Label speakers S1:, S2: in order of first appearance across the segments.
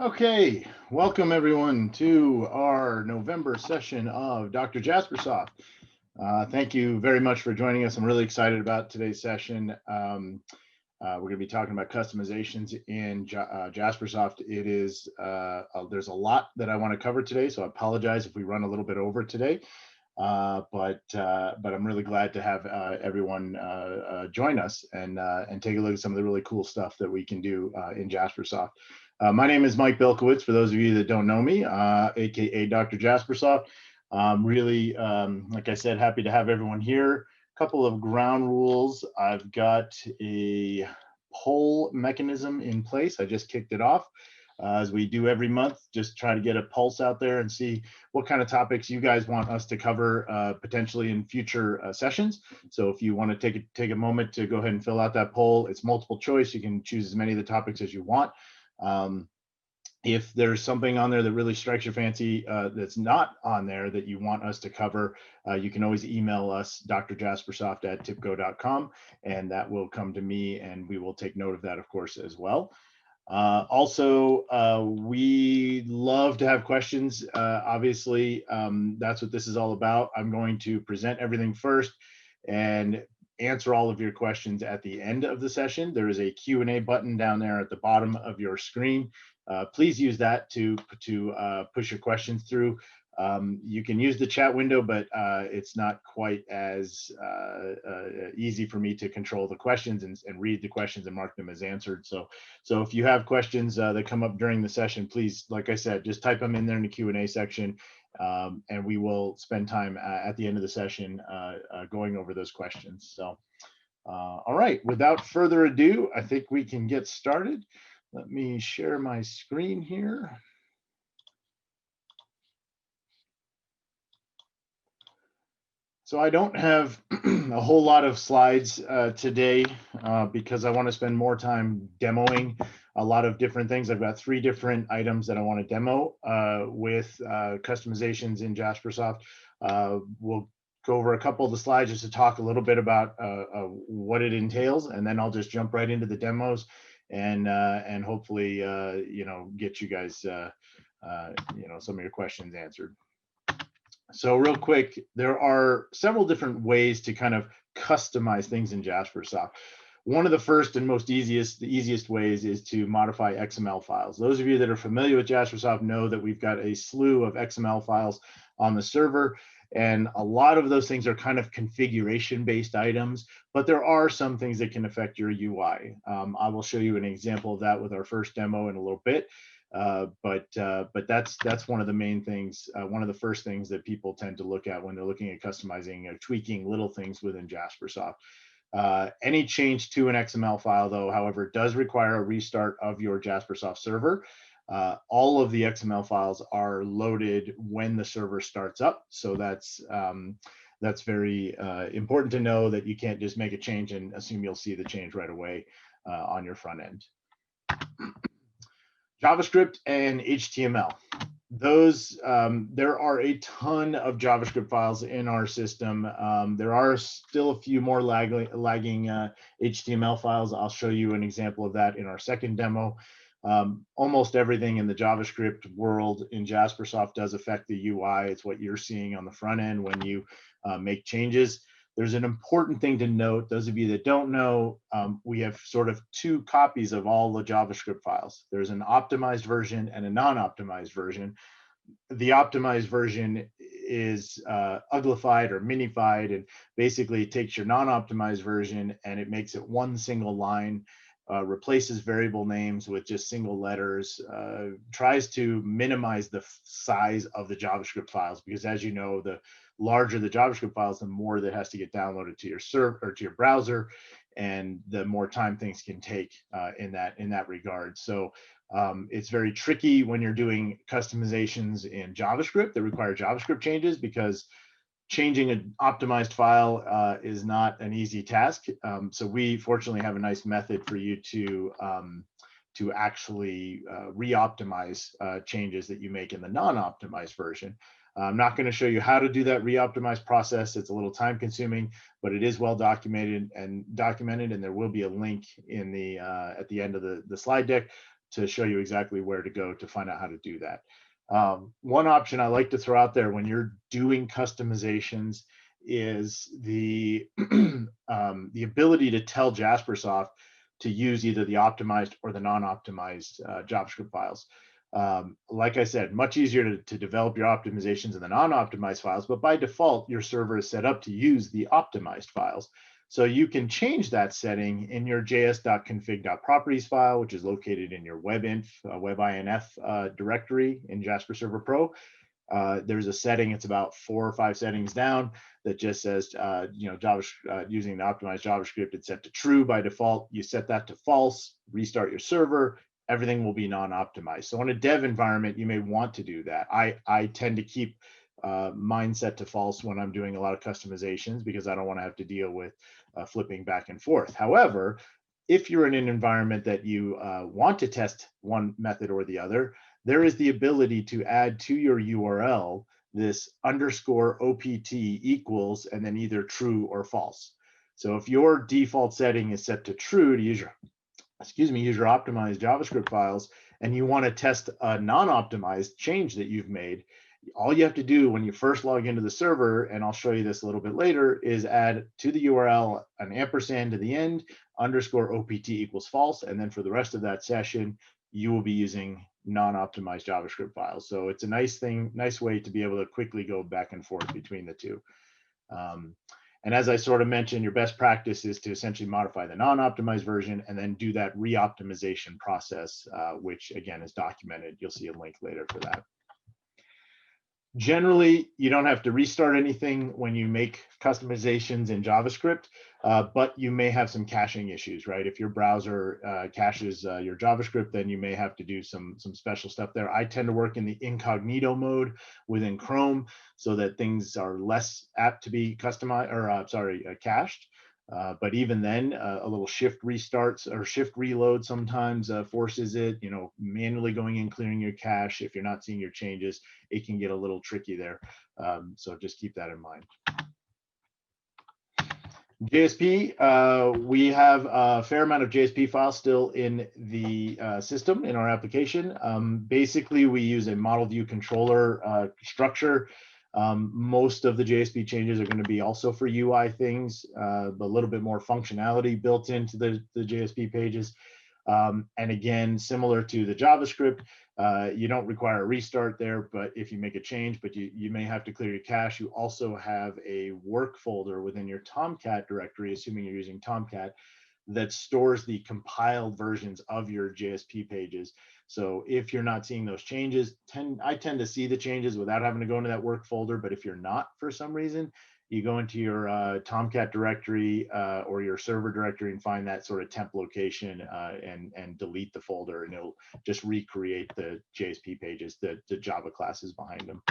S1: Okay, welcome everyone to our November session of Dr. Jaspersoft. Thank you very much for joining us. I'm really excited about today's session. We're going to be talking about customizations in Jaspersoft. It is there's a lot that I want to cover today, so I apologize if we run a little bit over today. But I'm really glad to have everyone join us and take a look at some of the really cool stuff that we can do in Jaspersoft. My name is Mike Bilkowitz, for those of you that don't know me, aka Dr. Jaspersoft. Really, like I said, happy to have everyone here. A couple of ground rules. I've got a poll mechanism in place. I just kicked it off. As we do every month, just try to get a pulse out there and see what kind of topics you guys want us to cover potentially in future sessions. So if you want to take a moment to go ahead and fill out that poll, it's multiple choice. You can choose as many of the topics as you want. If there's something on there that really strikes your fancy that's not on there that you want us to cover, you can always email us, drjaspersoft@tipco.com, and that will come to me, and we will take note of that, of course, as well. Also, we love to have questions. Obviously, that's what this is all about. I'm going to present everything first and answer all of your questions at the end of the session. There is a Q&A button down there at the bottom of your screen. Please use that to push your questions through. You can use the chat window, but it's not quite as easy for me to control the questions and read the questions and mark them as answered. So if you have questions that come up during the session, please, like I said, just type them in there in the Q&A section, and we will spend time at the end of the session going over those questions. So, all right, without further ado, I think we can get started. Let me share my screen here. So I don't have a whole lot of slides today because I want to spend more time demoing a lot of different things. I've got 3 different items that I want to demo with customizations in Jaspersoft. We'll go over a couple of the slides just to talk a little bit about what it entails, and then I'll just jump right into the demos and hopefully get you guys some of your questions answered. So real quick, there are several different ways to kind of customize things in Jaspersoft. One of the first and the easiest ways is to modify XML files. Those of you that are familiar with Jaspersoft know that we've got a slew of XML files on the server, and a lot of those things are kind of configuration-based items, but there are some things that can affect your UI. I will show you an example of that with our first demo in a little bit. But that's one of the main things, one of the first things that people tend to look at when they're looking at customizing or tweaking little things within Jaspersoft. Any change to an XML file, though, however, does require a restart of your Jaspersoft server. All of the XML files are loaded when the server starts up, so that's very important to know that you can't just make a change and assume you'll see the change right away on your front end. JavaScript and HTML. Those, there are a ton of JavaScript files in our system. There are still a few more lagging HTML files. I'll show you an example of that in our second demo. Almost everything in the JavaScript world in Jaspersoft does affect the UI. It's what you're seeing on the front end when you make changes. There's an important thing to note. Those of you that don't know, we have sort of 2 copies of all the JavaScript files. There's an optimized version and a non-optimized version. The optimized version is uglified or minified, and basically takes your non-optimized version and it makes it one single line, replaces variable names with just single letters, tries to minimize the size of the JavaScript files, because as you know, the larger the JavaScript files, the more that has to get downloaded to your server or to your browser, and the more time things can take in that regard. So it's very tricky when you're doing customizations in JavaScript that require JavaScript changes, because changing an optimized file is not an easy task. So we fortunately have a nice method for you to actually re-optimize changes that you make in the non-optimized version. I'm not going to show you how to do that re-optimized process. It's a little time consuming, but it is well documented, and there will be a link in the at the end of the slide deck to show you exactly where to go to find out how to do that. One option I like to throw out there when you're doing customizations is the the ability to tell Jaspersoft to use either the optimized or the non-optimized JavaScript files. Like I said, much easier to develop your optimizations in the non-optimized files, but by default, your server is set up to use the optimized files. So you can change that setting in your js.config.properties file, which is located in your webinf directory in Jasper Server Pro. There's a setting, it's about 4 or 5 settings down, that just says, using the optimized JavaScript, it's set to true by default. You set that to false, restart your server, everything will be non-optimized. So in a dev environment, you may want to do that. I tend to keep mine set to false when I'm doing a lot of customizations because I don't want to have to deal with flipping back and forth. However, if you're in an environment that you want to test one method or the other, there is the ability to add to your URL this underscore OPT equals and then either true or false. So if your default setting is set to true to use your optimized JavaScript files, and you want to test a non-optimized change that you've made, all you have to do when you first log into the server, and I'll show you this a little bit later, is add to the URL an ampersand to the end, underscore OPT equals false, and then for the rest of that session, you will be using non-optimized JavaScript files. So it's a nice way to be able to quickly go back and forth between the two. And as I sort of mentioned, your best practice is to essentially modify the non-optimized version and then do that re-optimization process, which again is documented. You'll see a link later for that. Generally, you don't have to restart anything when you make customizations in JavaScript, but you may have some caching issues, right? If your browser caches your JavaScript, then you may have to do some special stuff there. I tend to work in the incognito mode within Chrome so that things are less apt to be customized or cached. But even then, a little shift restarts or shift reload sometimes forces it, manually going in, clearing your cache. If you're not seeing your changes, it can get a little tricky there. So just keep that in mind. JSP, we have a fair amount of JSP files still in the system in our application. Basically, we use a model view controller structure. Most of the JSP changes are going to be also for UI things, but a little bit more functionality built into the JSP pages. And again, similar to the JavaScript, you don't require a restart there, but if you make a change, but you may have to clear your cache. You also have a work folder within your Tomcat directory, assuming you're using Tomcat, that stores the compiled versions of your JSP pages. So if you're not seeing those changes, I tend to see the changes without having to go into that work folder. But if you're not, for some reason, you go into your Tomcat directory or your server directory and find that sort of temp location and delete the folder, and it'll just recreate the JSP pages, the Java classes behind them.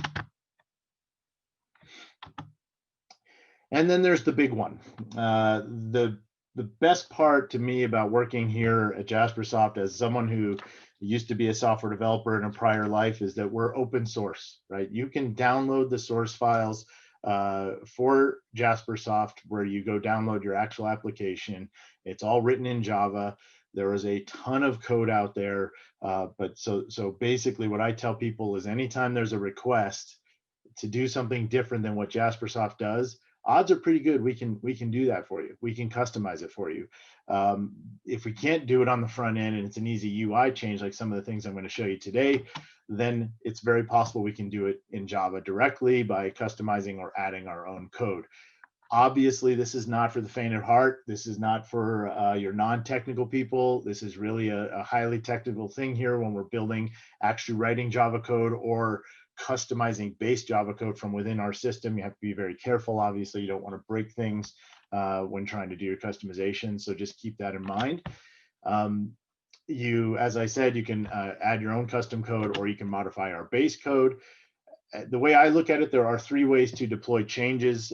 S1: And then there's the big one. The best part to me about working here at Jaspersoft as someone who used to be a software developer in a prior life is that we're open source, right? You can download the source files for Jaspersoft, where you go download your actual application. It's all written in Java. There is a ton of code out there, but so basically what I tell people is anytime there's a request to do something different than what Jaspersoft does, odds are pretty good we can do that for you. We can customize it for you. If we can't do it on the front end and it's an easy UI change like some of the things I'm going to show you today, then it's very possible we can do it in Java directly by customizing or adding our own code. Obviously, this is not for the faint of heart. This is not for your non-technical people. This is really a highly technical thing here when we're building, actually writing Java code or customizing base Java code from within our system. You have to be very careful. Obviously, you don't want to break things when trying to do your customization. So just keep that in mind. As I said, you can add your own custom code or you can modify our base code. The way I look at it, there are 3 ways to deploy changes,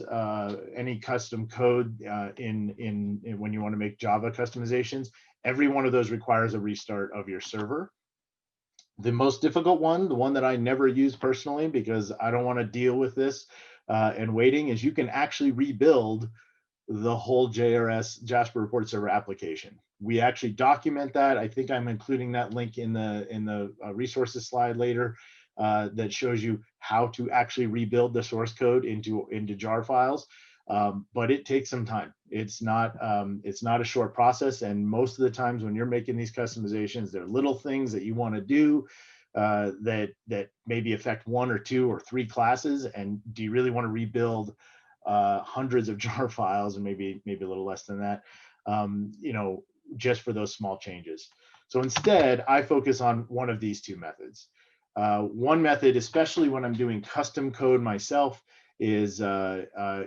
S1: any custom code in when you want to make Java customizations. Every one of those requires a restart of your server. The most difficult one, the one that I never use personally because I don't want to deal with this and waiting, is you can actually rebuild the whole JRS Jasper Report Server application. We actually document that. I think I'm including that link in the resources slide later that shows you how to actually rebuild the source code into jar files. But it takes some time. It's not a short process, and most of the times when you're making these customizations, there are little things that you want to do that maybe affect one or two or three classes. And do you really want to rebuild hundreds of jar files, and maybe a little less than that, just for those small changes? So instead, I focus on one of these two methods. One method, especially when I'm doing custom code myself, is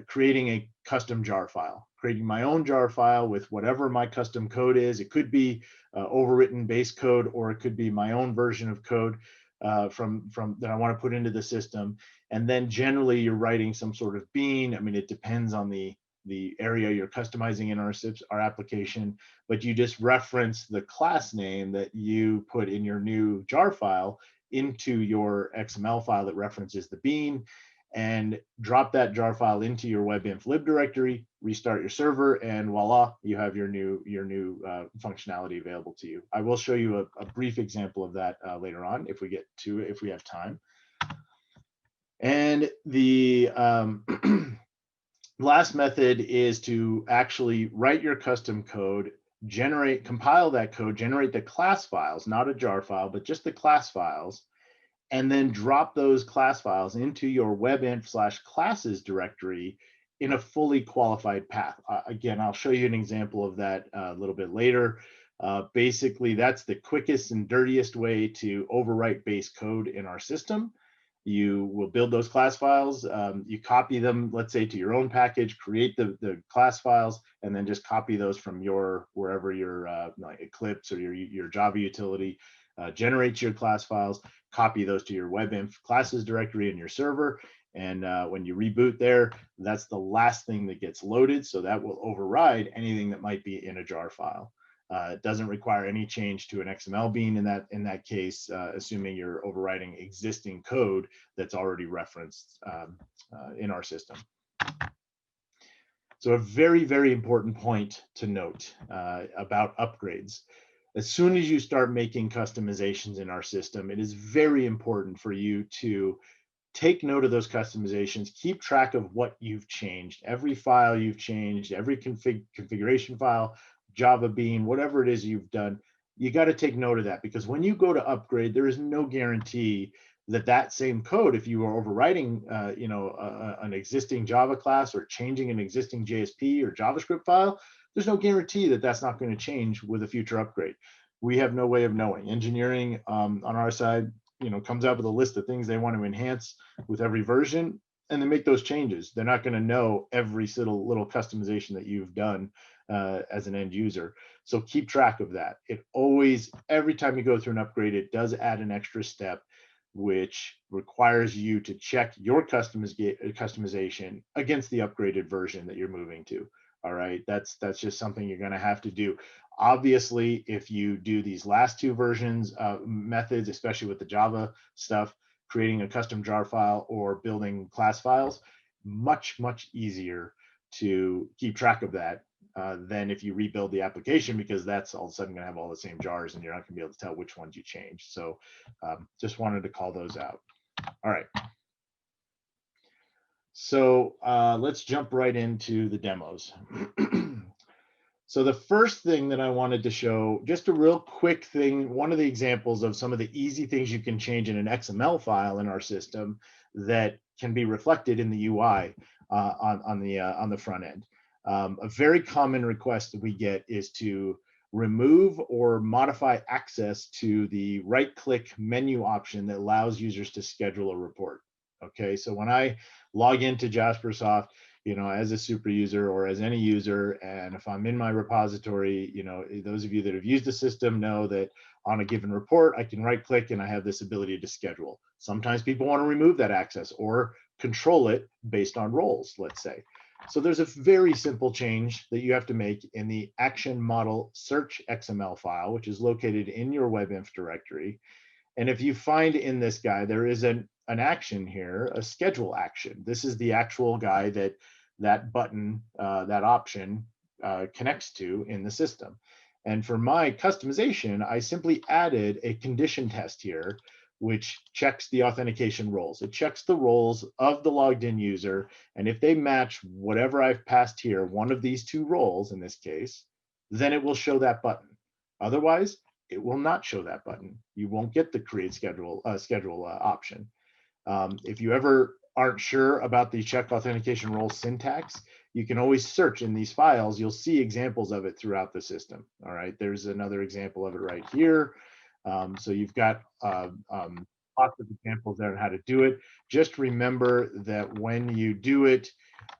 S1: creating a custom jar file, creating my own jar file with whatever my custom code is. It could be overwritten base code, or it could be my own version of code from that I want to put into the system. And then generally you're writing some sort of bean. I mean, it depends on the area you're customizing in our application, but you just reference the class name that you put in your new jar file into your XML file that references the bean, and drop that jar file into your webinf lib directory, restart your server, and voila, you have your new functionality available to you. I will show you a brief example of that later on if we have time. And the last method is to actually write your custom code, compile that code, generate the class files, not a jar file, but just the class files, and then drop those class files into your webinf/classes directory in a fully qualified path. Again, I'll show you an example of that a little bit later. Basically, that's the quickest and dirtiest way to overwrite base code in our system. You will build those class files, you copy them, let's say, to your own package, create the class files, and then just copy those from wherever your like Eclipse or your Java utility generates your class files, copy those to your webinf classes directory in your server. And when you reboot there, that's the last thing that gets loaded. So that will override anything that might be in a jar file. It doesn't require any change to an XML bean in that case, assuming you're overriding existing code that's already referenced in our system. So a very, very important point to note about upgrades. As soon as you start making customizations in our system, it is very important for you to take note of those customizations, keep track of what you've changed, every file you've changed, every configuration file, Java bean, whatever it is you've done. You got to take note of that, because when you go to upgrade, there is no guarantee that same code, if you are overwriting an existing Java class or changing an existing JSP or JavaScript file, there's no guarantee that that's not going to change with a future upgrade. We have no way of knowing. Engineering on our side, comes out with a list of things they want to enhance with every version, and they make those changes. They're not going to know every little customization that you've done as an end user. So keep track of that. It always, every time you go through an upgrade, it does add an extra step, which requires you to check your customization against the upgraded version that you're moving to. All right, that's just something you're going to have to do. Obviously, if you do these last two versions methods, especially with the Java stuff, creating a custom jar file or building class files, much easier to keep track of that than if you rebuild the application, because that's all of a sudden going to have all the same jars and you're not going to be able to tell which ones you changed. So just wanted to call those out. All right. So let's jump right into the demos. So the first thing that I wanted to show, just a real quick thing, one of the examples of some of the easy things you can change in an XML file in our system that can be reflected in the UI on the front end. A very common request that we get is to remove or modify access to the right-click menu option that allows users to schedule a report. Okay, so when I log into Jaspersoft, as a super user or as any user, and if I'm in my repository, those of you that have used the system know that on a given report, I can right-click and I have this ability to schedule. Sometimes people want to remove that access or control it based on roles, let's say. So there's a very simple change that you have to make in the action model search XML file, which is located in your webinf directory. And if you find in this guy, there is an action here, a schedule action. This is the actual guy that button, that option connects to in the system. And for my customization, I simply added a condition test here, which checks the authentication roles. It checks the roles of the logged in user. And if they match whatever I've passed here, one of these two roles in this case, then it will show that button. Otherwise, it will not show that button. You won't get the create schedule option. If you ever aren't sure about the check authentication role syntax, you can always search in these files. You'll see examples of it throughout the system. All right, there's another example of it right here. So you've got lots of examples there on how to do it. Just remember that when you do it,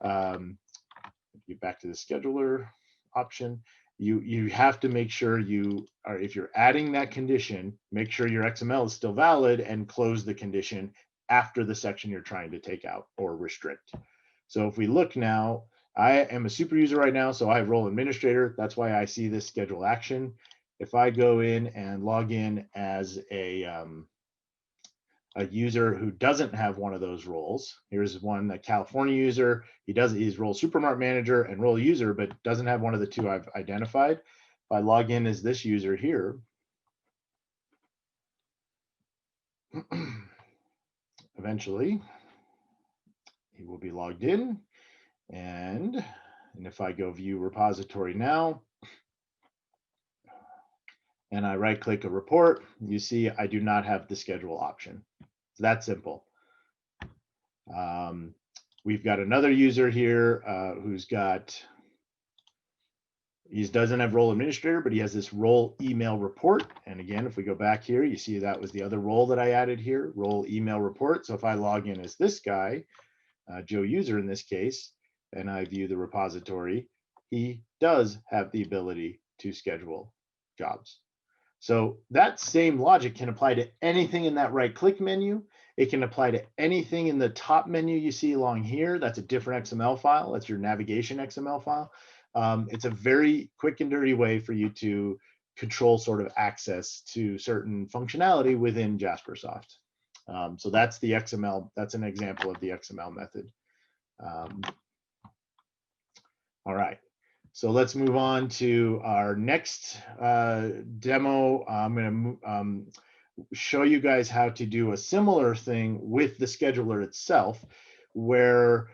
S1: get back to the scheduler option, you have to make sure you are, if you're adding that condition, make sure your XML is still valid and close the condition after the section you're trying to take out or restrict. So if we look now, I am a super user right now, so I have role administrator. That's why I see this schedule action. If I go in and log in as a user who doesn't have one of those roles, here's one, a California user. He's role supermarket manager and role user, but doesn't have one of the two I've identified. If I log in as this user here, eventually he will be logged in. And if I go view repository now, and I right click a report, you see I do not have the schedule option. It's that simple. We've got another user here he doesn't have role administrator, but he has this role email report. And again, if we go back here, you see that was the other role that I added here, role email report. So if I log in as this guy, Joe user in this case, and I view the repository, he does have the ability to schedule jobs. So that same logic can apply to anything in that right click menu. It can apply to anything in the top menu you see along here. That's a different XML file. That's your navigation XML file. It's a very quick and dirty way for you to control sort of access to certain functionality within Jaspersoft. So that's the XML. That's an example of the XML method. All right. So let's move on to our next demo. I'm going to show you guys how to do a similar thing with the scheduler itself, where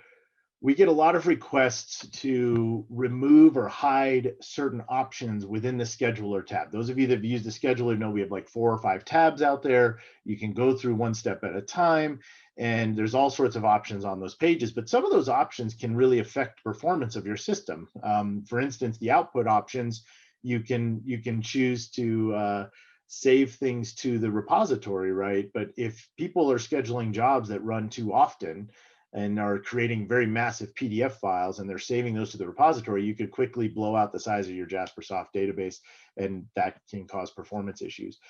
S1: we get a lot of requests to remove or hide certain options within the scheduler tab. Those of you that have used the scheduler know we have like 4 or 5 tabs out there. You can go through one step at a time, and there's all sorts of options on those pages, but some of those options can really affect performance of your system. For instance, the output options, you can choose to save things to the repository, right? But if people are scheduling jobs that run too often and are creating very massive PDF files and they're saving those to the repository, you could quickly blow out the size of your Jaspersoft database, and that can cause performance issues.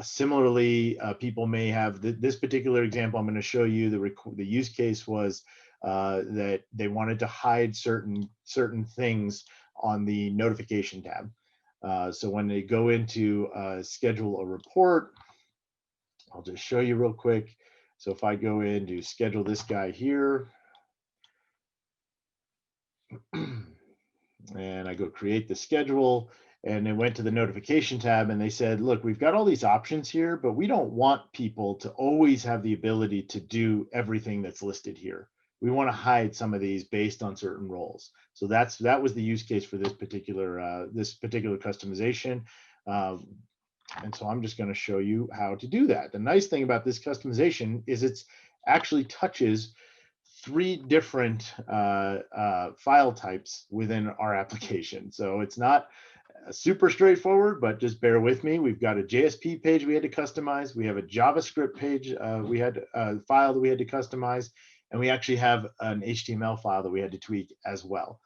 S1: Similarly, people may have this particular example I'm going to show you. The use case was that they wanted to hide certain things on the notification tab. So when they go into schedule a report, I'll just show you real quick. So if I go in to schedule this guy here, and I go create the schedule, and it went to the notification tab, and they said, look, we've got all these options here, but we don't want people to always have the ability to do everything that's listed here. We want to hide some of these based on certain roles. So that was the use case for this particular customization. And so I'm just going to show you how to do that. The nice thing about this customization is it's actually touches 3 different file types within our application. So it's not super straightforward, but just bear with me. We've got a JSP page we had to customize. We have a JavaScript page we had a file that we had to customize, and we actually have an HTML file that we had to tweak as well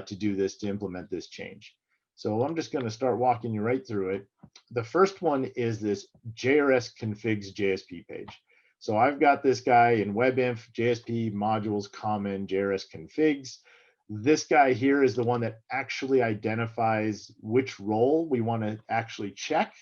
S1: to do this, to implement this change. So I'm just going to start walking you right through it. The first one is this JRS configs JSP page. So I've got this guy in WebInf, JSP modules common JRS configs. This guy here is the one that actually identifies which role we want to actually check.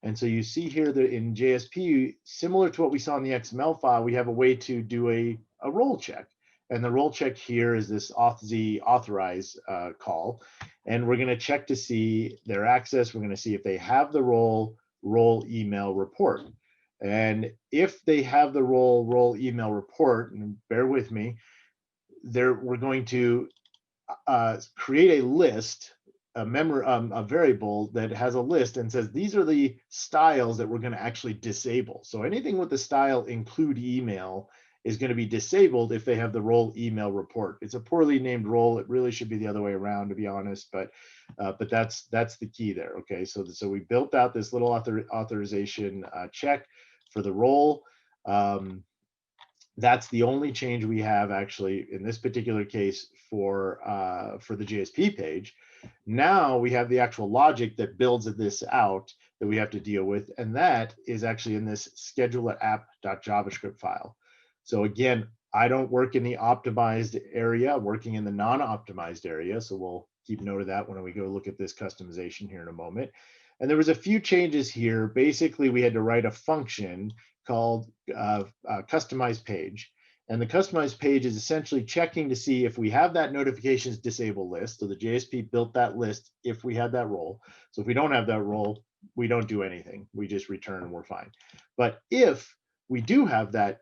S1: And so you see here that in JSP, similar to what we saw in the XML file, we have a way to do a role check. And the role check here is this auth authorize call. And we're going to check to see their access. We're going to see if they have the role email report. And if they have the role email report, and bear with me, we're going to create a list, a variable that has a list and says these are the styles that we're going to actually disable. So anything with the style include email is going to be disabled if they have the role email report. It's a poorly named role. It really should be the other way around, to be honest. But that's the key there. Okay, so we built out this little authorization check for the role. That's the only change we have actually in this particular case for the JSP page. Now we have the actual logic that builds this out that we have to deal with, and that is actually in this scheduleapp.javascript file. So again, I don't work in the optimized area, I'm working in the non-optimized area. So we'll keep note of that when we go look at this customization here in a moment. And there was a few changes here. Basically, we had to write a function called customize page. And the customized page is essentially checking to see if we have that notifications disable list. So the JSP built that list if we had that role. So if we don't have that role, we don't do anything. We just return and we're fine. But if we do have that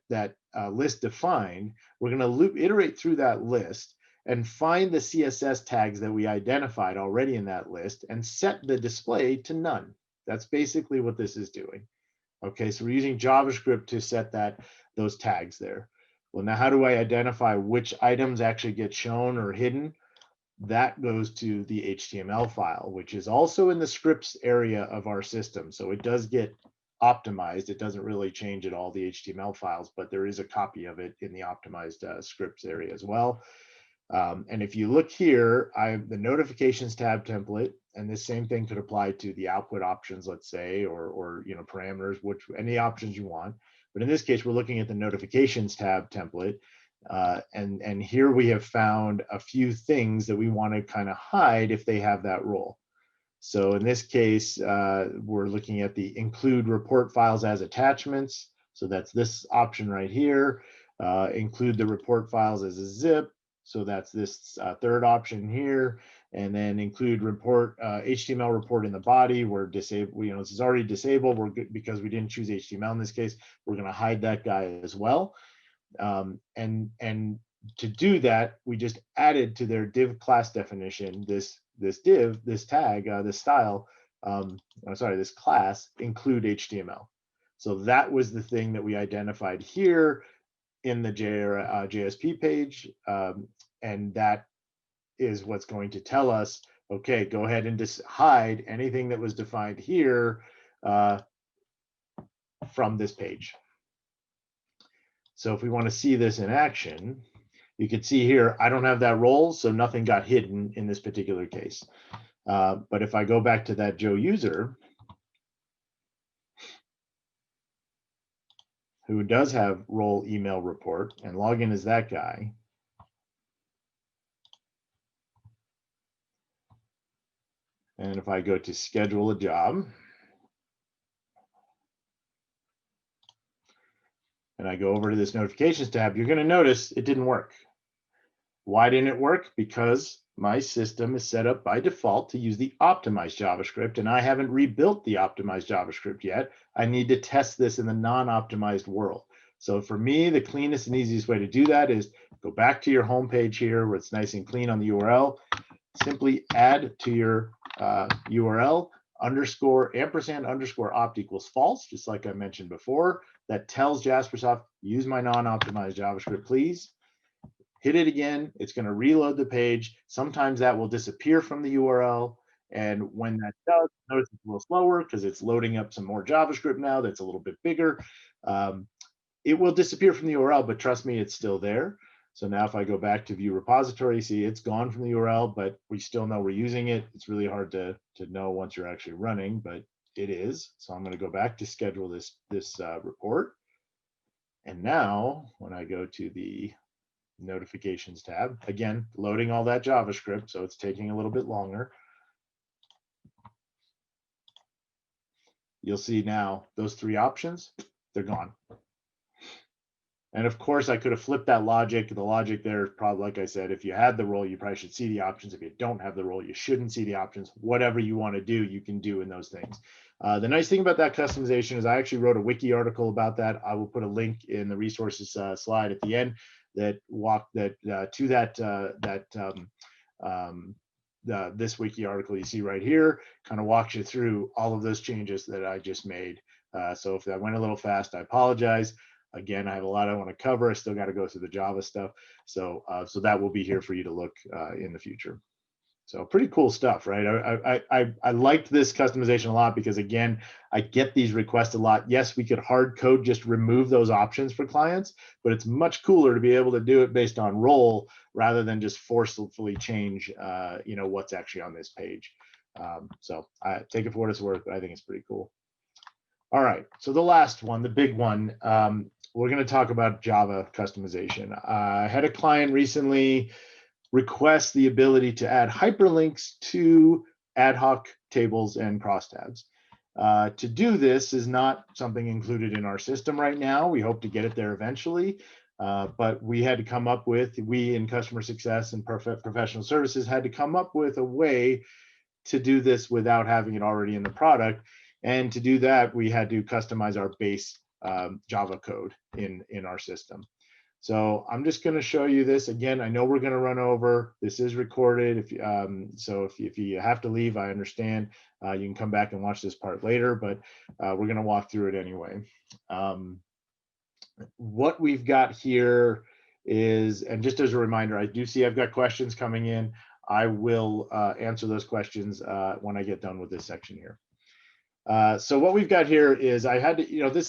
S1: list defined, we're going to iterate through that list and find the CSS tags that we identified already in that list and set the display to none. That's basically what this is doing. Okay, so we're using JavaScript to set those tags there. Well, now how do I identify which items actually get shown or hidden? That goes to the HTML file, which is also in the scripts area of our system. So it does get optimized. It doesn't really change at all, the HTML files, but there is a copy of it in the optimized scripts area as well. And if you look here, I have the notifications tab template, and this same thing could apply to the output options, let's say, or parameters, any options you want. But in this case, we're looking at the notifications tab template. And here we have found a few things that we want to kind of hide if they have that role. So in this case, we're looking at the include report files as attachments. So that's this option right here. Include the report files as a zip. So that's this third option here. And then include report HTML report in the body. We're disabled. This is already disabled. We're good because we didn't choose HTML in this case. We're going to hide that guy as well. And to do that, we just added to their div class definition this tag, this style. This class include HTML. So that was the thing that we identified here in the JSP page, and that is what's going to tell us, okay, go ahead and just hide anything that was defined here from this page. So if we want to see this in action, you can see here, I don't have that role, so nothing got hidden in this particular case. But if I go back to that Joe user, who does have role email report and log in as that guy, and if I go to schedule a job, and I go over to this notifications tab, you're going to notice it didn't work. Why didn't it work? Because my system is set up by default to use the optimized JavaScript, and I haven't rebuilt the optimized JavaScript yet. I need to test this in the non-optimized world. So for me, the cleanest and easiest way to do that is go back to your home page here where it's nice and clean on the URL. Simply add to your URL __opt equals false, just like I mentioned before. That tells Jaspersoft, use my non-optimized JavaScript, please. Hit it again, it's going to reload the page. Sometimes that will disappear from the URL. And when that does, notice it's a little slower because it's loading up some more JavaScript now that's a little bit bigger. It will disappear from the URL, but trust me, it's still there. So now if I go back to view repository, see it's gone from the URL, but we still know we're using it. It's really hard to know once you're actually running, but it is. So I'm going to go back to schedule this report. And now when I go to the notifications tab, again, loading all that JavaScript, so it's taking a little bit longer. you'll see now those three options, they're gone. And of course, I could have flipped that logic. The logic there is probably, like I said, if you had the role, you probably should see the options. If you don't have the role, you shouldn't see the options. Whatever you want to do, you can do in those things. The nice thing about that customization is I actually wrote a wiki article about that. I will put a link in the resources slide at the end that this wiki article you see right here kind of walks you through all of those changes that I just made. So if that went a little fast, I apologize. Again, I have a lot I want to cover. I still got to go through the Java stuff. So that will be here for you to look in the future. So pretty cool stuff, right? I liked this customization a lot because, again, I get these requests a lot. Yes, we could hard code, just remove those options for clients, but it's much cooler to be able to do it based on role rather than just forcefully change, what's actually on this page. So I take it for what it's worth, but I think it's pretty cool. All right, so the last one, the big one, we're going to talk about Java customization. I had a client recently request the ability to add hyperlinks to ad hoc tables and crosstabs. To do this is not something included in our system right now. We hope to get it there eventually, but we had to come up with, we in customer success and professional services had to come up with a way to do this without having it already in the product. And to do that, we had to customize our base Java code in our system. So I'm just going to show you this again. I know we're going to run over. This is recorded. If you have to leave, I understand. You can come back and watch this part later, but we're going to walk through it anyway. What we've got here is, and just as a reminder, I do see I've got questions coming in. I will answer those questions when I get done with this section here. So what we've got here is I had to,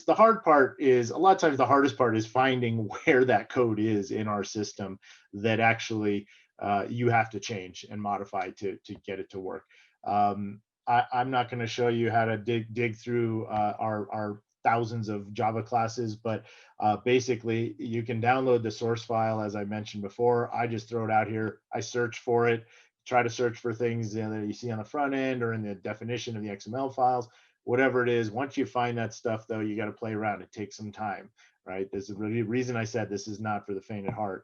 S1: the hard part is a lot of times the hardest part is finding where that code is in our system that actually you have to change and modify to get it to work. I'm not going to show you how to dig through our thousands of Java classes, but basically you can download the source file as I mentioned before. I just throw it out here. I search for it. Try to search for things that you see on the front end or in the definition of the XML files, whatever it is. Once you find that stuff, though, you got to play around. It takes some time, right? There's a reason I said this is not for the faint of heart,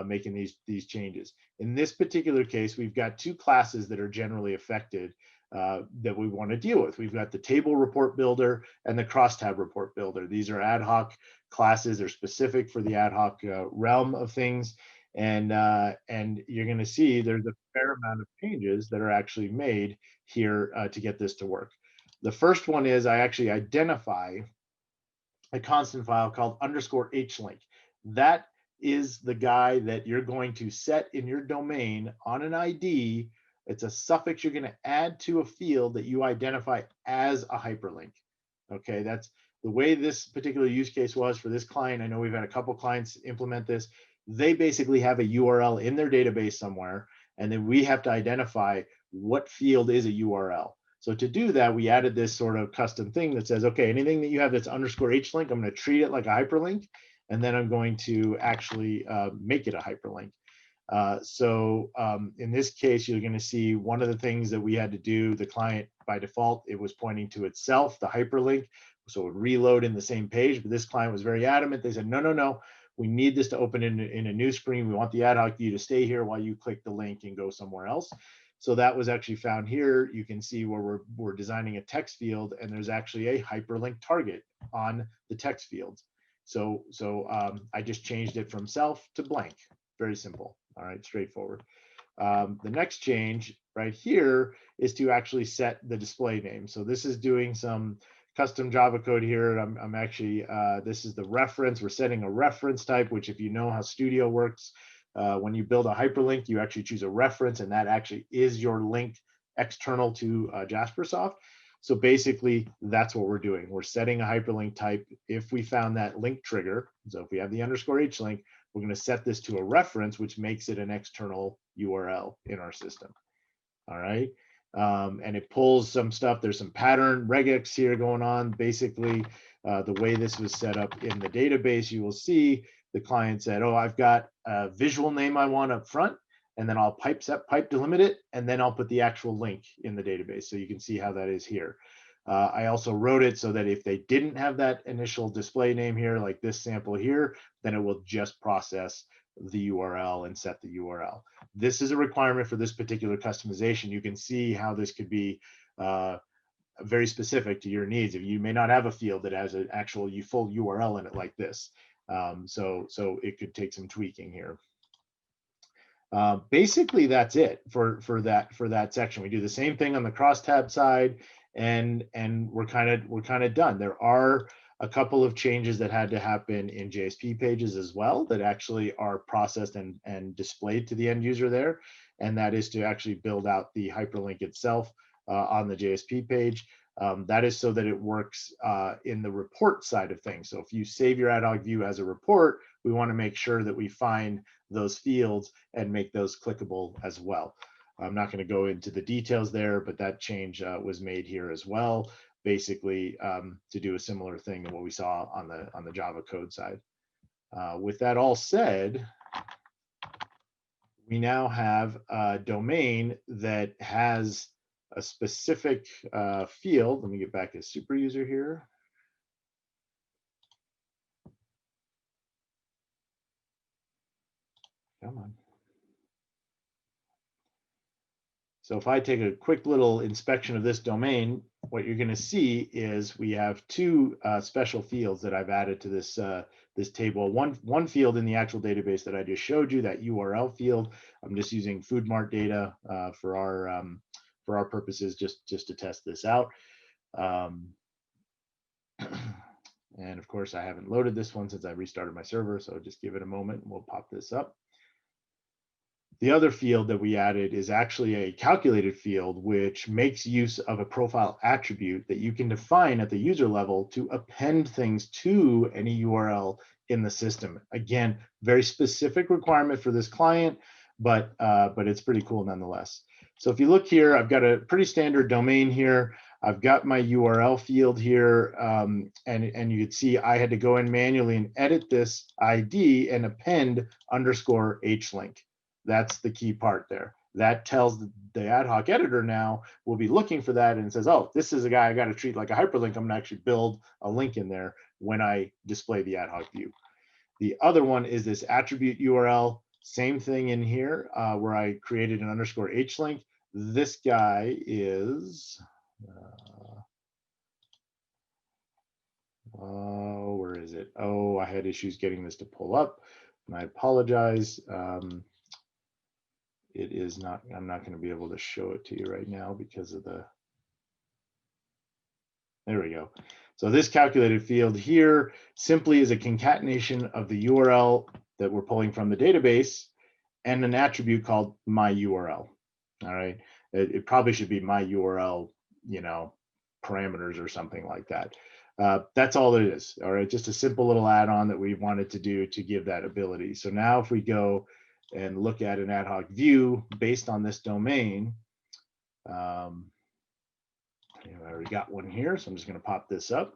S1: making these changes. In this particular case, we've got two classes that are generally affected that we want to deal with. We've got the table report builder and the crosstab report builder. These are ad hoc classes. They're specific for the ad hoc realm of things. And you're going to see there's a fair amount of changes that are actually made here to get this to work. The first one is I actually identify a constant file called _HLink. That is the guy that you're going to set in your domain on an ID. It's a suffix you're going to add to a field that you identify as a hyperlink. Okay, that's the way this particular use case was for this client. I know we've had a couple clients implement this. They basically have a URL in their database somewhere, and then we have to identify what field is a URL. So to do that, we added this sort of custom thing that says, okay, anything that you have that's _HLink, I'm going to treat it like a hyperlink, and then I'm going to actually make it a hyperlink. In this case, you're going to see one of the things that we had to do, the client by default, it was pointing to itself, the hyperlink, so it would reload in the same page, but this client was very adamant. They said, no. We need this to open in a new screen. We want the ad hoc view to stay here while you click the link and go somewhere else. So that was actually found here. You can see where we're designing a text field, and there's actually a hyperlink target on the text fields. So I just changed it from self to blank. Very simple. All right, straightforward. The next change right here is to actually set the display name. So this is doing some custom Java code here. I'm actually, this is the reference. We're setting a reference type, which if you know how Studio works, when you build a hyperlink, you actually choose a reference, and that actually is your link external to Jaspersoft. So basically, that's what we're doing. We're setting a hyperlink type. If we found that link trigger, so if we have the _HLink, we're going to set this to a reference, which makes it an external URL in our system. All right. And it pulls some stuff. There's some pattern regex here going on. Basically, the way this was set up in the database, you will see the client said, oh, I've got a visual name I want up front, and then I'll pipe delimit it, and then I'll put the actual link in the database. So you can see how that is here. I also wrote it so that if they didn't have that initial display name here, like this sample here, then it will just process the URL and set the URL. This is a requirement for this particular customization. You can see how this could be very specific to your needs. If you may not have a field that has an actual full URL in it like this. So it could take some tweaking here. Basically, that's it for that section. We do the same thing on the crosstab side, and we're kind of done. There are a couple of changes that had to happen in JSP pages as well that actually are processed and displayed to the end user there, and that is to actually build out the hyperlink itself on the JSP page. That is so that it works in the report side of things. So if you save your ad hoc view as a report, we want to make sure that we find those fields and make those clickable as well. I'm not going to go into the details there, but that change was made here as well, basically to do a similar thing to what we saw on the Java code side. With that all said, we now have a domain that has a specific field. Let me get back to super user here. Come on. So if I take a quick little inspection of this domain, what you're going to see is we have two special fields that I've added to this this table. One field in the actual database that I just showed you, that URL field. I'm just using Food Mart data for our purposes, just to test this out. And of course, I haven't loaded this one since I restarted my server, so just give it a moment and we'll pop this up. The other field that we added is actually a calculated field, which makes use of a profile attribute that you can define at the user level to append things to any URL in the system. Again, very specific requirement for this client, but it's pretty cool nonetheless. So if you look here, I've got a pretty standard domain here. I've got my URL field here, and you can see I had to go in manually and edit this ID and append _hlink. That's the key part there. That tells the ad hoc editor now will be looking for that and says, oh, this is a guy I got to treat like a hyperlink. I'm going to actually build a link in there when I display the ad hoc view. The other one is this attribute URL. Same thing in here where I created an _hlink. This guy is, oh, where is it? Oh, I had issues getting this to pull up, and I apologize. It is not, I'm not going to be able to show it to you right now because of the, there we go. So this calculated field here simply is a concatenation of the URL that we're pulling from the database and an attribute called my URL. All right. It probably should be my URL, parameters or something like that. That's all it is. All right. Just a simple little add-on that we wanted to do to give that ability. So now if we go and look at an ad hoc view based on this domain, I already got one here, so I'm just going to pop this up.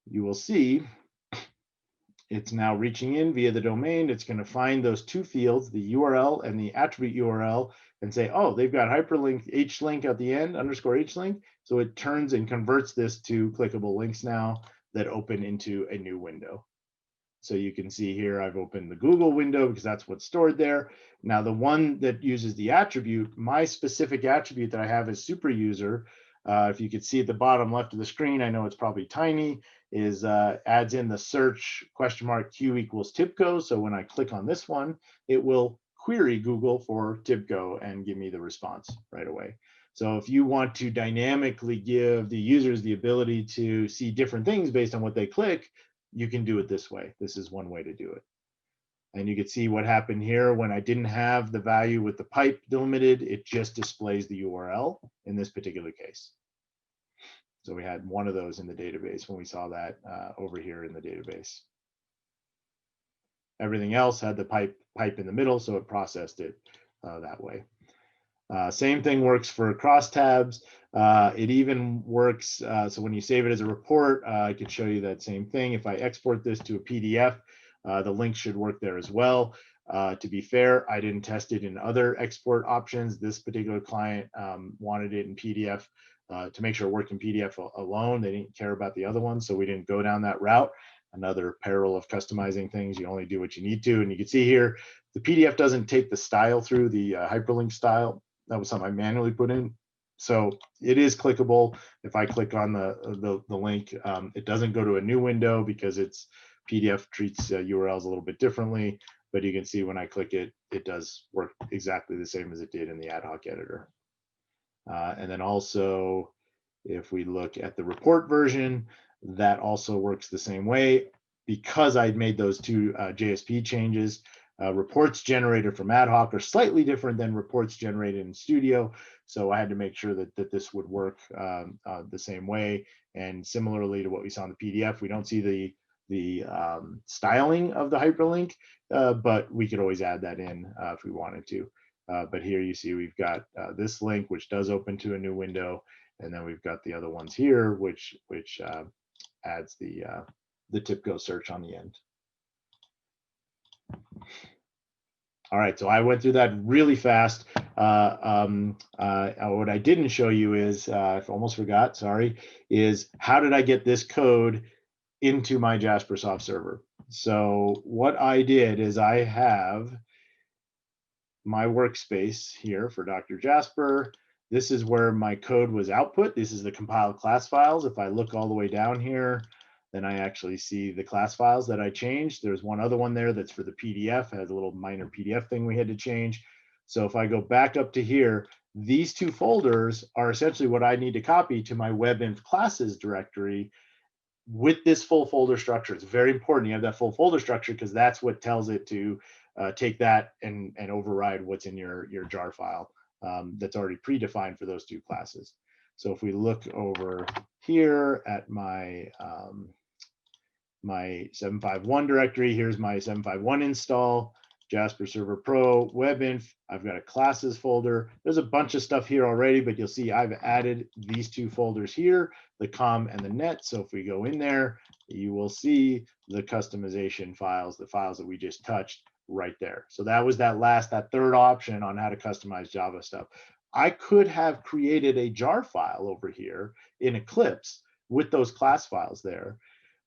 S1: You will see it's now reaching in via the domain. It's going to find those two fields, the URL and the attribute URL, and say, oh, they've got hyperlink hlink at the end, _hlink. So it turns and converts this to clickable links now that open into a new window. So you can see here, I've opened the Google window because that's what's stored there. Now the one that uses the attribute, my specific attribute that I have as super user, if you could see at the bottom left of the screen, I know it's probably tiny, is adds in the search $Q equals TIBCO. So when I click on this one, it will query Google for TIBCO and give me the response right away. So if you want to dynamically give the users the ability to see different things based on what they click, you can do it this way. This is one way to do it. And you can see what happened here when I didn't have the value with the pipe delimited, it just displays the URL in this particular case. So we had one of those in the database when we saw that over here in the database. Everything else had the pipe in the middle, so it processed it that way. Same thing works for crosstabs. It even works, so when you save it as a report, I could show you that same thing. If I export this to a PDF, the link should work there as well. To be fair, I didn't test it in other export options. This particular client wanted it in PDF, to make sure it worked in PDF alone. They didn't care about the other one, so we didn't go down that route. Another peril of customizing things, you only do what you need to. And you can see here, the PDF doesn't take the style through, the hyperlink style. That was something I manually put in. So it is clickable. If I click on the link, it doesn't go to a new window because it's PDF treats URLs a little bit differently. But you can see when I click it, it does work exactly the same as it did in the ad hoc editor. And then also, if we look at the report version, that also works the same way. Because I'd made those two JSP changes, reports generated from ad hoc are slightly different than reports generated in Studio. So I had to make sure that this would work the same way. And similarly to what we saw in the PDF, we don't see the styling of the hyperlink, but we could always add that in if we wanted to. But here you see we've got this link, which does open to a new window, and then we've got the other ones here, which adds the TIPCO search on the end. All right, so I went through that really fast. What I didn't show you is, I almost forgot, sorry, is how did I get this code into my Jaspersoft server? So what I did is I have my workspace here for Dr. Jasper. This is where my code was output. This is the compiled class files. If I look all the way down here, then I actually see the class files that I changed. There's one other one there that's for the PDF. It has a little minor PDF thing we had to change. So if I go back up to here, these two folders are essentially what I need to copy to my webinf classes directory with this full folder structure. It's very important you have that full folder structure because that's what tells it to take that and override what's in your jar file that's already predefined for those two classes. So if we look over here at my my 751 directory, here's my 751 install, Jasper Server Pro, webinf. I've got a classes folder. There's a bunch of stuff here already, but you'll see I've added these two folders here, the com and the net. So if we go in there, you will see the customization files, the files that we just touched right there. So that was that third option on how to customize Java stuff. I could have created a jar file over here in Eclipse with those class files there.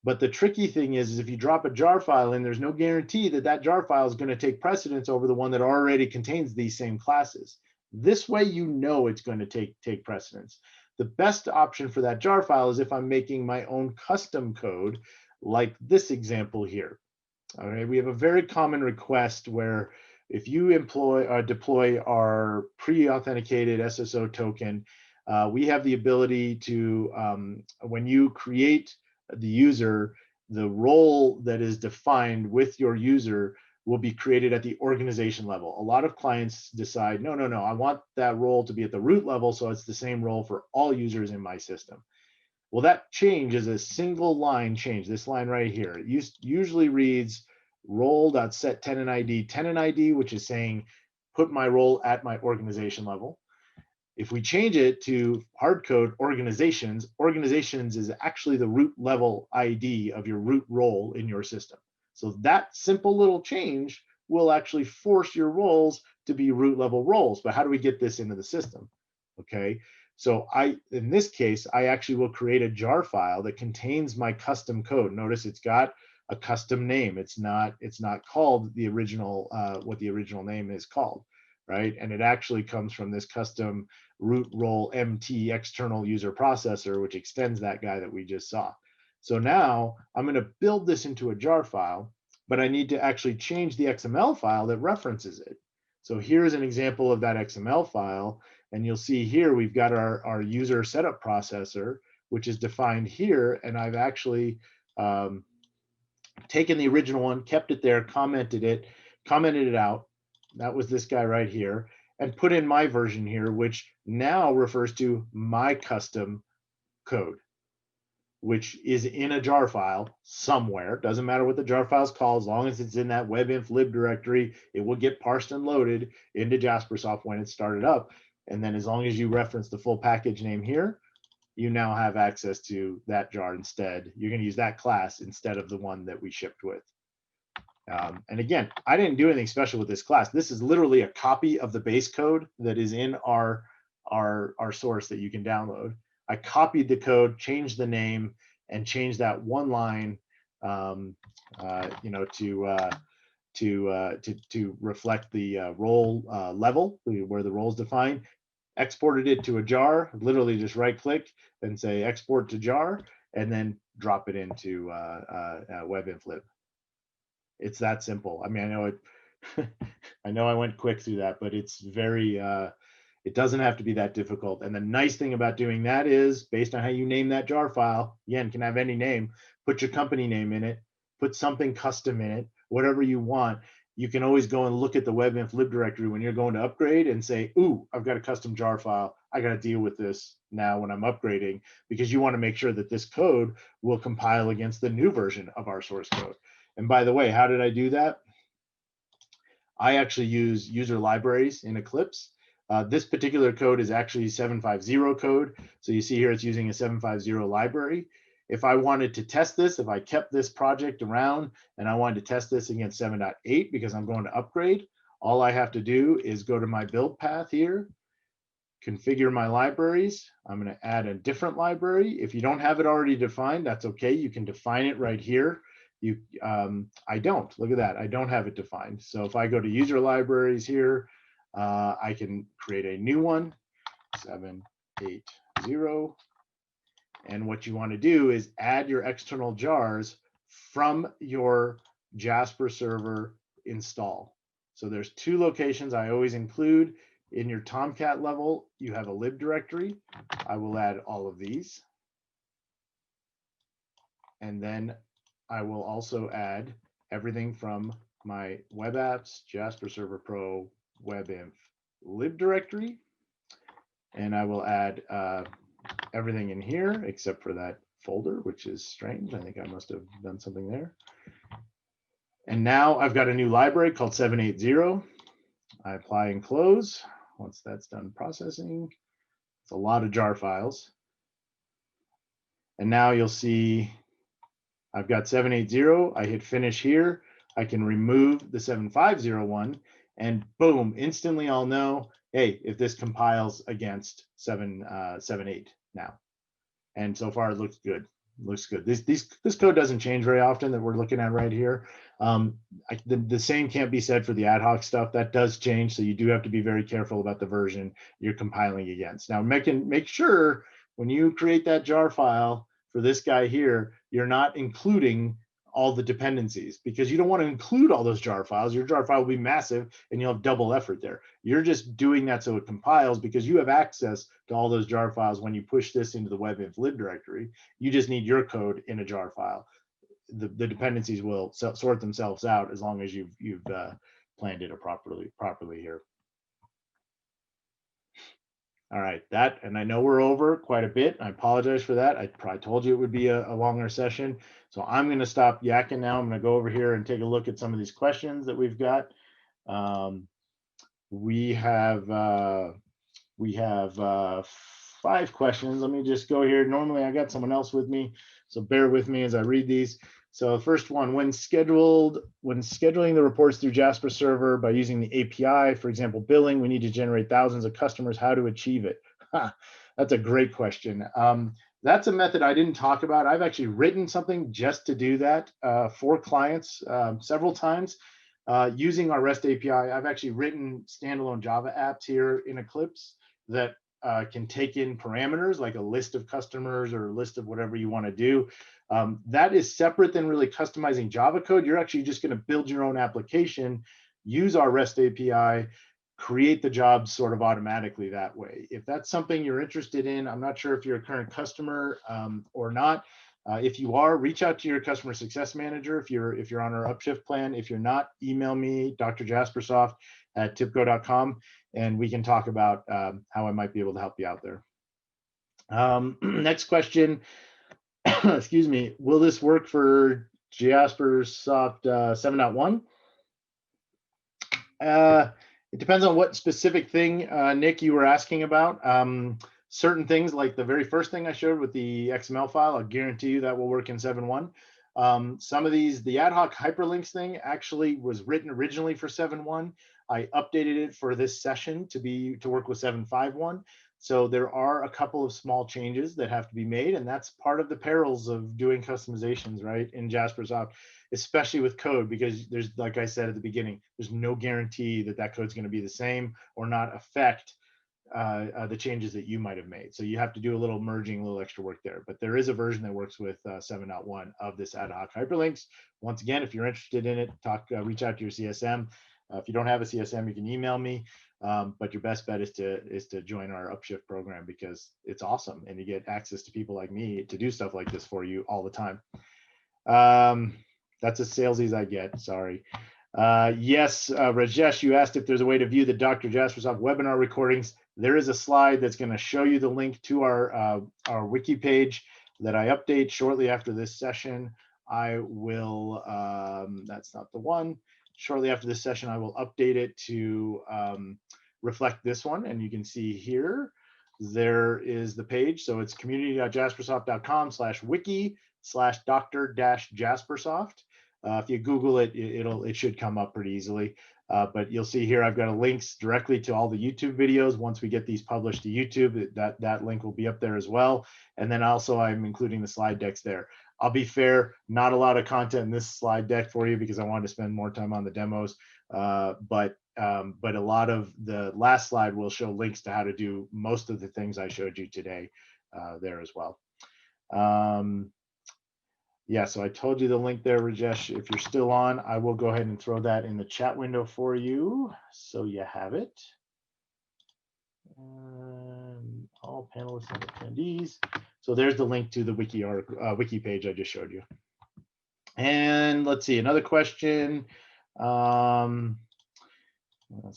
S1: But the tricky thing is if you drop a jar file in, there's no guarantee that that jar file is going to take precedence over the one that already contains these same classes. This way, you know it's going to take precedence. The best option for that jar file is if I'm making my own custom code, like this example here. All right, we have a very common request where if you deploy our pre-authenticated SSO token, we have the ability to, when you create the user, the role that is defined with your user will be created at the organization level. A lot of clients decide, no, I want that role to be at the root level, so it's the same role for all users in my system. Well, that change is a single line change. This line right here, it usually reads role.set tenant ID, which is saying put my role at my organization level. If we change it to hardcode organizations is actually the root level ID of your root role in your system. So that simple little change will actually force your roles to be root level roles. But how do we get this into the system? Okay, so in this case, I actually will create a jar file that contains my custom code. Notice it's got a custom name. It's not called the original, what the original name is called, right? And it actually comes from this custom root role MT external user processor, which extends that guy that we just saw. So now I'm going to build this into a jar file, but I need to actually change the XML file that references it. So here's an example of that XML file. And you'll see here, we've got our user setup processor, which is defined here. And I've actually taken the original one, kept it there, commented it out. That was this guy right here, and put in my version here, which now refers to my custom code, which is in a jar file somewhere. Doesn't matter what the jar file is called, as long as it's in that webinf lib directory, it will get parsed and loaded into Jaspersoft when it's started up. And then as long as you reference the full package name here, you now have access to that jar instead. You're going to use that class instead of the one that we shipped with. And again, I didn't do anything special with this class. This is literally a copy of the base code that is in our source that you can download. I copied the code, changed the name, and changed that one line, you know, to reflect the role level where the role is defined. Exported it to a jar, literally just right click and say export to jar, and then drop it into WebInflib. It's that simple. I mean, I know it, I know I went quick through that, but it's very, it doesn't have to be that difficult. And the nice thing about doing that is, based on how you name that jar file, again, can have any name, put your company name in it, put something custom in it, whatever you want. You can always go and look at the WebInflib directory when you're going to upgrade and say, ooh, I've got a custom jar file. I got to deal with this now when I'm upgrading, because you want to make sure that this code will compile against the new version of our source code. And by the way, how did I do that? I actually use user libraries in Eclipse. This particular code is actually 750 code. So you see here it's using a 750 library. If I wanted to test this, if I kept this project around and I wanted to test this against 7.8 because I'm going to upgrade, all I have to do is go to my build path here, configure my libraries. I'm going to add a different library. If you don't have it already defined, that's okay. You can define it right here. I don't. Look at that. I don't have it defined. So if I go to user libraries here, I can create a new one, 780. And what you want to do is add your external jars from your Jasper server install. So there's two locations I always include. In your Tomcat level, you have a lib directory. I will add all of these. And then I will also add everything from my web apps, Jasper Server Pro, WebInf lib directory. And I will add everything in here except for that folder, which is strange. I think I must have done something there. And now I've got a new library called 780. I apply and close. Once that's done processing, it's a lot of jar files. And now you'll see I've got 780. I hit finish here. I can remove the 750 one, and boom, instantly I'll know, hey, if this compiles against 7.8 now. And so far it looks good. Looks good. This code doesn't change very often that we're looking at right here. The same can't be said for the ad hoc stuff. That does change, so you do have to be very careful about the version you're compiling against. Now, make sure when you create that jar file for this guy here, you're not including all the dependencies, because you don't want to include all those jar files. Your jar file will be massive and you'll have double effort there. You're just doing that so it compiles, because you have access to all those jar files when you push this into the WebInf lib directory. You just need your code in a jar file. The dependencies will sort themselves out as long as you've planned it properly here. All right, that, and I know we're over quite a bit. I apologize for that. I probably told you it would be a longer session. So I'm going to stop yakking now. I'm going to go over here and take a look at some of these questions that we've got. We have 5 questions. Let me just go here. Normally I got someone else with me, so bear with me as I read these. So the first one, when scheduling the reports through Jasper Server by using the API, for example, billing, we need to generate thousands of customers. How to achieve it? That's a great question. That's a method I didn't talk about. I've actually written something just to do that for clients several times using our REST API. I've actually written standalone Java apps here in Eclipse that can take in parameters like a list of customers or a list of whatever you want to do. That is separate than really customizing Java code. You're actually just going to build your own application, use our REST API, create the jobs sort of automatically that way. If that's something you're interested in, I'm not sure if you're a current customer or not. If you are, reach out to your customer success manager if you're on our Upshift plan. If you're not, email me, Dr Jaspersoft at tipco.com, and we can talk about how I might be able to help you out there. Next question. Excuse me, will this work for Jaspersoft 7.1? It depends on what specific thing, Nick, you were asking about. Certain things like the very first thing I showed with the XML file, I'll guarantee you that will work in 7.1. Some of these, the ad hoc hyperlinks thing actually was written originally for 7.1. I updated it for this session to work with 7.5.1. So there are a couple of small changes that have to be made, and that's part of the perils of doing customizations, right, in Jaspersoft, especially with code, because there's, like I said at the beginning, there's no guarantee that that code's going to be the same or not affect the changes that you might have made. So you have to do a little merging, a little extra work there. But there is a version that works with 7.1 of this ad hoc hyperlinks. Once again, if you're interested in it, reach out to your CSM. If you don't have a CSM, you can email me. But your best bet is to join our Upshift program, because it's awesome, and you get access to people like me to do stuff like this for you all the time. That's as salesy as I get. Sorry. Yes, Rajesh, you asked if there's a way to view the Dr. Jaspersoft webinar recordings. There is a slide that's going to show you the link to our wiki page that I update shortly after this session. I will, that's not the one. Shortly after this session, I will update it to reflect this one. And you can see here, there is the page. So it's community.jaspersoft.com/wiki/Dr-Jaspersoft. If you Google it, it should come up pretty easily. But you'll see here, I've got links directly to all the YouTube videos. Once we get these published to YouTube, that link will be up there as well. And then also I'm including the slide decks there. I'll be fair, not a lot of content in this slide deck for you because I wanted to spend more time on the demos. But a lot of the last slide will show links to how to do most of the things I showed you today there as well. Yeah, so I told you the link there, Rajesh. If you're still on, I will go ahead and throw that in the chat window for you, so you have it. All panelists and attendees. So there's the link to the wiki page I just showed you. And let's see, another question. Sorry,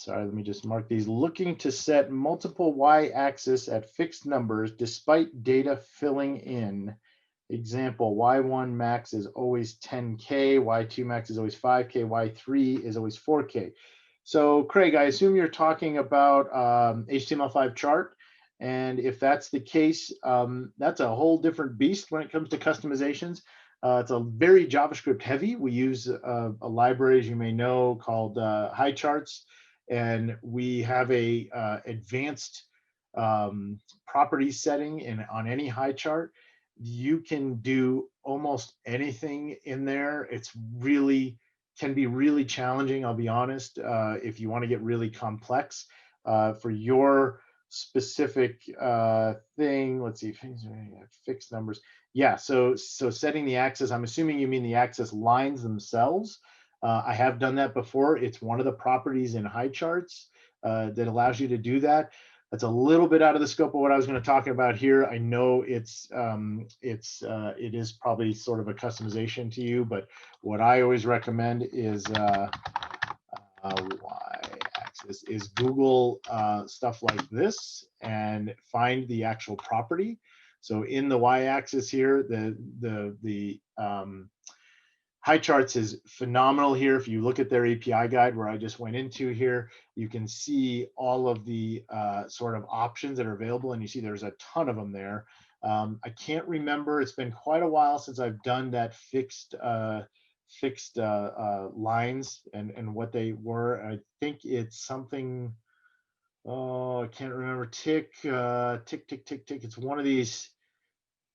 S1: let me just mark these. Looking to set multiple y-axis at fixed numbers despite data filling in. Example, Y1 max is always 10K, Y2 max is always 5K, Y3 is always 4K. So Craig, I assume you're talking about HTML5 chart. And if that's the case, that's a whole different beast when it comes to customizations. It's a very JavaScript heavy. We use a library, as you may know, called Hide Charts. And we have a advanced properties setting on any Hide chart. You can do almost anything in there. It's really can be really challenging, I'll be honest, if you want to get really complex for your specific thing. Let's see, fixed numbers. Yeah, so setting the axis, I'm assuming you mean the axis lines themselves. I have done that before. It's one of the properties in Hide Charts that allows you to do that. That's a little bit out of the scope of what I was going to talk about here. I know it is probably sort of a customization to you, but what I always recommend is y-axis is Google stuff like this and find the actual property. So in the y-axis here, the Hide Charts is phenomenal here. If you look at their API guide where I just went into here, you can see all of the sort of options that are available, and you see there's a ton of them there. I can't remember, it's been quite a while since I've done that fixed lines and what they were. I think it's something, oh, I can't remember, tick. It's one of these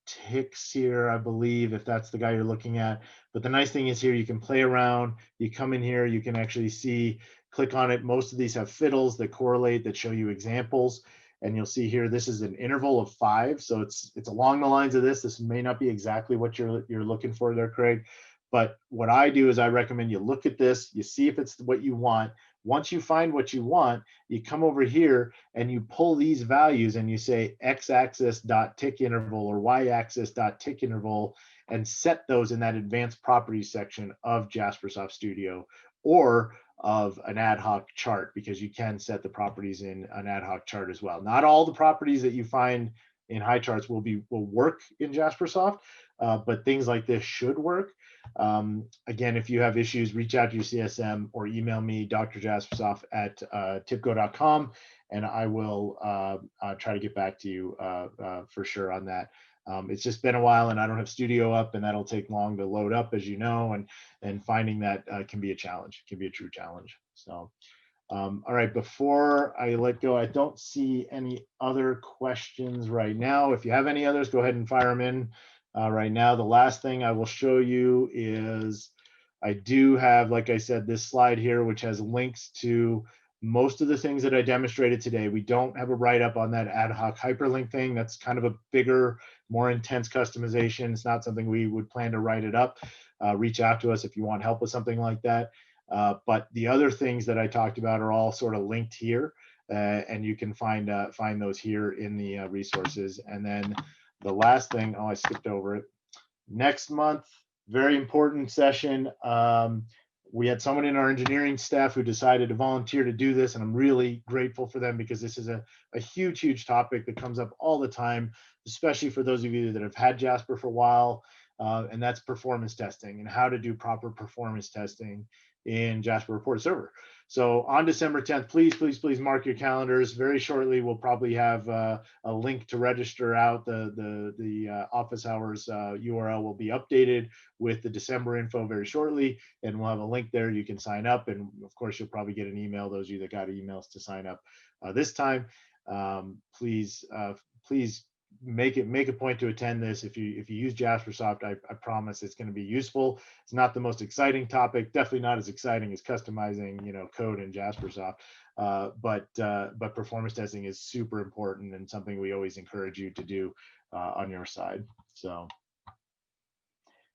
S1: ticks here, I believe, if that's the guy you're looking at. But the nice thing is here, you can play around. You come in here, you can actually see, click on it. Most of these have fiddles that correlate, that show you examples. And you'll see here, this is an interval of 5. So it's along the lines of this. This may not be exactly what you're looking for there, Craig. But what I do is I recommend you look at this, you see if it's what you want. Once you find what you want, you come over here and you pull these values and you say x-axis.tick interval or y-axis.tick interval and set those in that advanced properties section of Jaspersoft Studio or of an ad hoc chart, because you can set the properties in an ad hoc chart as well. Not all the properties that you find in Hide Charts will work in Jaspersoft, but things like this should work. Again, if you have issues, reach out to your CSM or email me, drjaspersoft@tipco.com, and I will try to get back to you for sure on that. It's just been a while and I don't have Studio up, and that'll take long to load up, as you know, and finding that can be a challenge, can be a true challenge. So All right, before I let go, I don't see any other questions right now. If you have any others, go ahead and fire them in right now. The last thing I will show you is I do have, like I said, this slide here, which has links to most of the things that I demonstrated today. We don't have a write-up on that ad hoc hyperlink thing. That's kind of a bigger, more intense customization. It's not something we would plan to write it up. Reach out to us if you want help with something like that. But the other things that I talked about are all sort of linked here, and you can find those here in the resources. And then the last thing, oh, I skipped over it. Next month, very important session. We had someone in our engineering staff who decided to volunteer to do this, and I'm really grateful for them because this is a huge, huge topic that comes up all the time, especially for those of you that have had Jasper for a while, and that's performance testing and how to do proper performance testing in JasperReports server. So on December 10th, please, please, please mark your calendars. Very shortly, we'll probably have a link to register out. The office hours URL will be updated with the December info very shortly, and we'll have a link there. You can sign up, and of course, you'll probably get an email. Those of you that got emails to sign up this time, please make a point to attend this. If you use Jaspersoft, I promise it's going to be useful. It's not the most exciting topic, definitely not as exciting as customizing code in Jaspersoft, but performance testing is super important and something we always encourage you to do on your side. So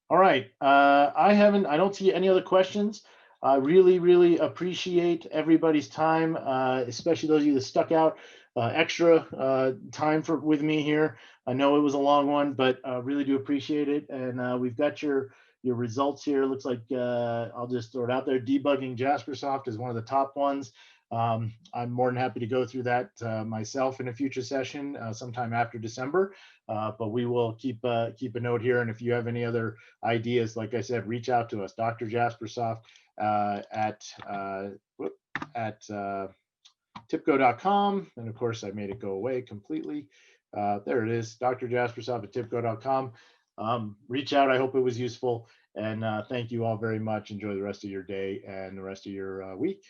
S1: all right, I don't see any other questions. I really appreciate everybody's time, especially those of you that stuck out extra time with me here. I know it was a long one, but really do appreciate it. And we've got your results here. Looks like I'll just throw it out there. Debugging Jaspersoft is one of the top ones. I'm more than happy to go through that myself in a future session sometime after December, but we will keep a note here. And if you have any other ideas, like I said, reach out to us, Dr. Jaspersoft at tipco.com. And of course, I made it go away completely. There it is, Dr. Jaspersoft at tipco.com. Reach out. I hope it was useful. And thank you all very much. Enjoy the rest of your day and the rest of your week.